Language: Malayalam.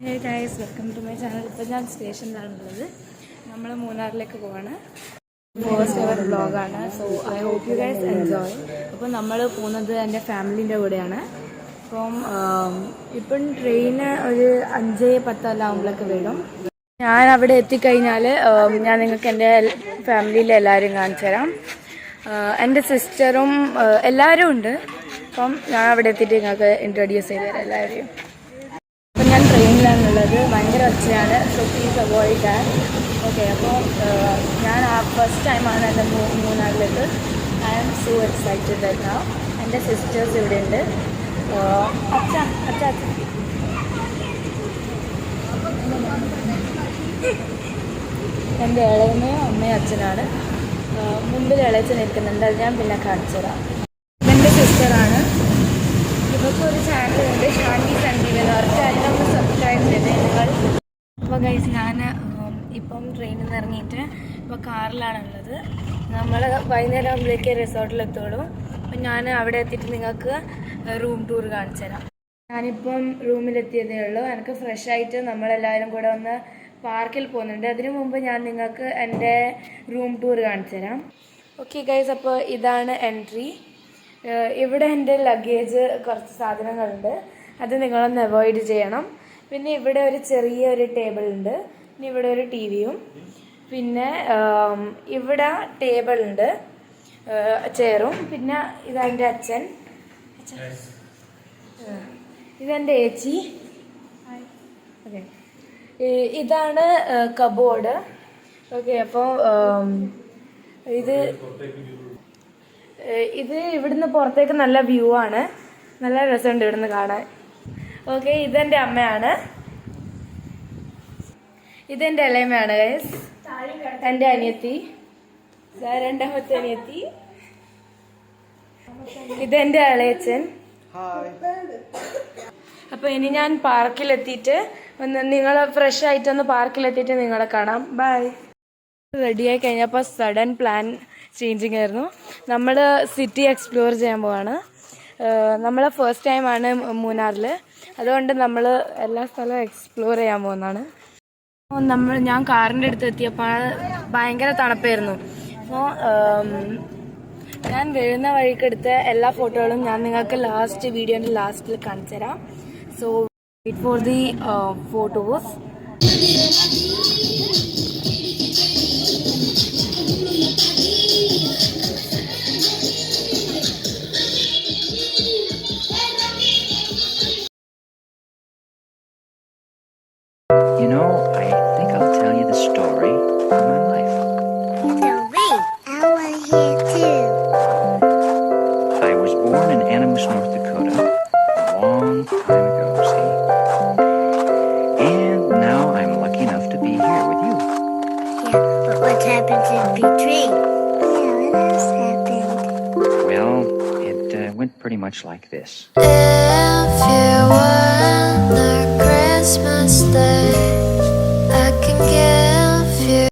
Hey guys, welcome to my channel. ഇപ്പോൾ ഞാൻ സ്റ്റേഷനിലാണുള്ളത്. നമ്മൾ മൂന്നാറിലേക്ക് പോവാണ്. ഫസ്റ്റ് എവർ വ്ളോഗാണ്. So I hope you guys enjoy. അപ്പോൾ നമ്മൾ പോകുന്നത് എൻ്റെ ഫാമിലീൻ്റെ കൂടെയാണ്. അപ്പം ഇപ്പം ട്രെയിന് ഒരു 5:10 ആകുമ്പോഴേക്ക് വരും. ഞാൻ അവിടെ എത്തിക്കഴിഞ്ഞാൽ ഞാൻ നിങ്ങൾക്ക് എൻ്റെ ഫാമിലിയിലെ എല്ലാവരും കാണിച്ചു തരാം. എൻ്റെ സിസ്റ്ററും എല്ലാവരും ഉണ്ട്. അപ്പം ഞാൻ അവിടെ എത്തിയിട്ട് നിങ്ങൾക്ക് ഇൻട്രൊഡ്യൂസ് ചെയ്ത് തരാം എല്ലാവരെയും. അപ്പം ഞാൻ ട്രെയിനിലാണുള്ളത്. ഭയങ്കര ഒച്ചയാണ്. So please avoid that. Okay, അപ്പോൾ ഞാൻ ഫസ്റ്റ് ടൈമാണ് എൻ്റെ മൂന്നാറിലേക്ക്. I am so excited that now. എൻ്റെ സിസ്റ്റേഴ്സ് ഇവിടെ ഉണ്ട്. അച്ഛൻ എൻ്റെ ഇളയമ്മയും അമ്മയും അച്ഛനാണ്. മുമ്പിൽ ഇളയച്ചൻ നിൽക്കുന്നുണ്ട്. അത് ഞാൻ പിന്നെ കാണിച്ചു തരാം. എൻ്റെ സിസ്റ്ററാണ്. ഇവർക്ക് ഒരു ചാനലുണ്ട്, ഷാൻവി സഞ്ജീവ് എന്ന് പറഞ്ഞിട്ട്. അതിനൊന്ന് സബ്സ്ക്രൈബ് ചെയ്തേ നിങ്ങൾ. അപ്പോൾ ഗൈസ്, ഞാൻ ഇപ്പം ട്രെയിനിൽ നിന്ന് ഇറങ്ങിയിട്ട് ഇപ്പോൾ കാറിലാണുള്ളത്. നമ്മൾ വൈകുന്നേരം ആകുമ്പോഴേക്ക് റിസോർട്ടിലെത്തുള്ളൂ. അപ്പം ഞാൻ അവിടെ എത്തിയിട്ട് നിങ്ങൾക്ക് റൂം ടൂർ കാണിച്ചു തരാം. ഞാനിപ്പം റൂമിലെത്തിയതേ ഉള്ളൂ. എനിക്ക് ഫ്രഷ് ആയിട്ട് നമ്മളെല്ലാവരും കൂടെ ഒന്ന് പാർക്കിൽ പോകുന്നുണ്ട്. അതിനു മുമ്പ് ഞാൻ നിങ്ങൾക്ക് എൻ്റെ റൂം ടൂർ കാണിച്ചു തരാം. ഓക്കെ ഗൈസ്, അപ്പോൾ ഇതാണ് എൻട്രി. ഇവിടെ എൻ്റെ ലഗേജ് കുറച്ച് സാധനങ്ങളുണ്ട്. അത് നിങ്ങളൊന്ന് അവോയ്ഡ് ചെയ്യണം. പിന്നെ ഇവിടെ ഒരു ചെറിയൊരു ടേബിൾ ഉണ്ട്. പിന്നെ ഇവിടെ ഒരു ടി വിയും. പിന്നെ ഇവിടെ ടേബിളുണ്ട്, ചെയറും. പിന്നെ ഇതെൻ്റെ അച്ഛൻ, ഇതെൻ്റെ ഏച്ചി. ഓക്കെ, ഇതാണ് കബോർഡ്. ഓക്കെ, അപ്പോൾ ഇത് ഇവിടുന്ന് പുറത്തേക്ക് നല്ല വ്യൂ ആണ്. നല്ല രസമുണ്ട് ഇവിടുന്ന് കാണാൻ. ഓക്കെ, ഇതെൻ്റെ അമ്മയാണ്. ഇതെൻ്റെ ഇളയമ്മയാണ് ഗൈസ്. എൻ്റെ അനിയത്തി, രണ്ടാമത്തെ അനിയത്തി. ഇതെൻ്റെ ഇളയച്ചൻ. അപ്പോൾ ഇനി ഞാൻ പാർക്കിലെത്തിയിട്ട് നിങ്ങൾ ഫ്രഷ് ആയിട്ടൊന്ന് പാർക്കിലെത്തിയിട്ട് നിങ്ങളെ കാണാം. ബൈ. റെഡിയായി കഴിഞ്ഞപ്പോൾ സഡൻ പ്ലാൻ ചേഞ്ചിങ് ആയിരുന്നു. നമ്മൾ സിറ്റി എക്സ്പ്ലോർ ചെയ്യാൻ പോവാണ്. നമ്മൾ ഫസ്റ്റ് ടൈമാണ് മൂന്നാറിൽ. അതുകൊണ്ട് നമ്മൾ എല്ലാ സ്ഥലവും എക്സ്പ്ലോർ ചെയ്യാൻ പോകുന്നതാണ്. ഞാൻ കാറിൻ്റെ അടുത്ത് എത്തിയപ്പോൾ ഭയങ്കര തണുപ്പായിരുന്നു. അപ്പോൾ ഞാൻ വരുന്ന വഴിക്ക് എടുത്ത എല്ലാ ഫോട്ടോകളും ഞാൻ നിങ്ങൾക്ക് വീഡിയോൻ്റെ ലാസ്റ്റിൽ കാണിച്ചു തരാം. So wait for the photos. You know, I think I'll tell you the story of my life. Great! I want to hear too. I was born in Animus, North Dakota, a long time ago, see? And now I'm lucky enough to be here with you. Yeah, but what happened to the big tree? Yeah, what else happened? Well, it went pretty much like this. If you were on the Christmas day